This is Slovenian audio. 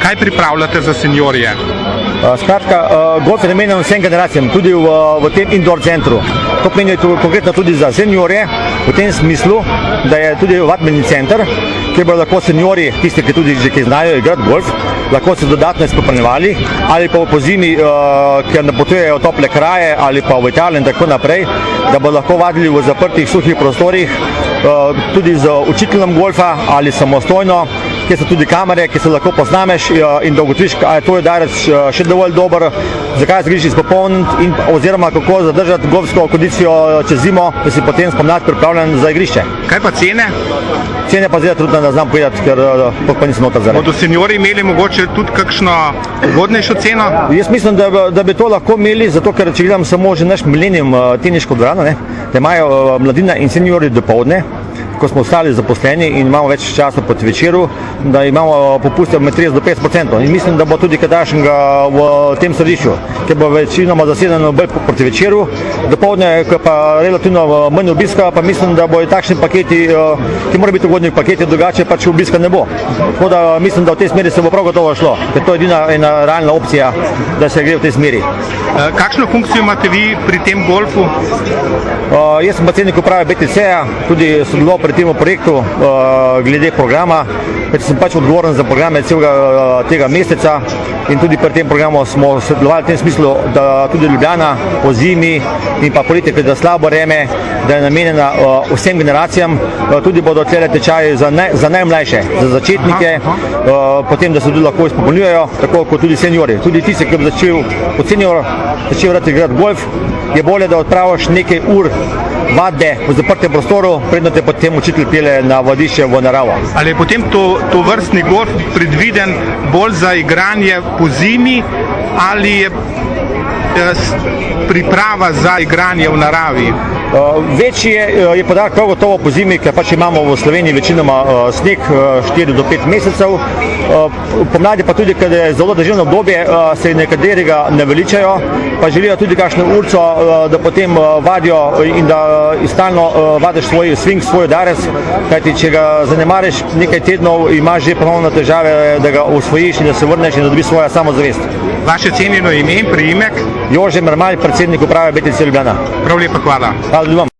Kaj pripravljate za seniorje? Skratka, golf je namenjen vsem generacijam, tudi v tem indoor centru. To pomeni konkretno tudi za seniorje, v tem smislu, da je tudi vadbeni center, kjer bodo lahko seniorji, tisti, ki tudi že znajo igrati golf, lahko se dodatno izpopolnjevali, ali pa po zimi, ker napotujejo v tople kraje, ali pa v Italijo in tako naprej, da bodo lahko vadili v zaprtih, suhih prostorih, tudi z učiteljem golfa ali samostojno, kjer so tudi kamere, ki se lahko posnameš in da ugotoviš, ali je tvoj udarec še dovolj dober, zakaj se greš izpopolniti oziroma kako zadržati golfsko kondicijo čez zimo, da si potem spomladi pripravljen za igrišče. Kaj pa cene? Cene pa zdaj trudno ne znam povedati, ker pa nisem noter zaradi. Bodo seniori imeli mogoče tudi kakšno ugodnejšo ceno? Jaz mislim, da bi to lahko imeli, zato ker če gledam samo že naš Millennium teniško dvorano, da imajo mladina in seniori dopoldne, ko smo ostali zaposleni in imamo več časa proti večeru, da imamo popuste med 30 do 50%. In mislim, da bo tudi kaj takšnega v tem središču, ker bo večinoma zasedeno bolj proti večeru. Dopoldne, ko pa relativno manj obiska, pa mislim, da bojo takšni paketi, ki morajo biti ugodni paketi, drugače pač obiska ne bo. Tako da mislim, da v tej smeri se bo prav gotovo šlo, ker to je edina realna opcija, da se gre v tej smeri. Kakšno funkcijo imate vi pri tem golfu? Jaz sem predsednik uprave BTC-ja, tudi sodeloval pri tem projektu glede programa, ker sem pač odgovoren za programe celega tega meseca in tudi pri tem programu smo sodelovali v tem smislu, da tudi Ljubljana po zimi in pa poletje, ker je slabo vreme, da je namenjena vsem generacijam, tudi bodo tele tečaji za najmlajše, za začetnike, potem da se tudi lahko izpopolnjujejo, tako kot tudi seniori. Tudi tisti, ki bi začel kot senior rad igrati golf, je bolje, da odpraviš nekaj ur vadbe v zaprtem prostoru, predno te potem učitelj pelje na vadišče v naravo. Ali je potem to vrstni golf predviden bolj za igranje po zimi ali je priprava za igranje v naravi? Večji je podatek prav gotovo po zimi, ker pač imamo v Sloveniji večinoma sneg 4 do 5 mesecev. Pomladi pa tudi, ker je zelo deževno obdobje, se nekaterega ne veličajo, pa želijo tudi kakšno urco, da potem vadijo in da stalno vadiš svoj swing, svoj udarec, kajti če ga zanemariš nekaj tednov, imaš že ponovno težave, da ga osvojiš in da se vrneš in da dobiš svojo samozavest. Vaše cenjeno ime in priimek? Jože Mermalj, predsednik uprave BTC Ljubljana. Prav lepa hvala. Hvala vam.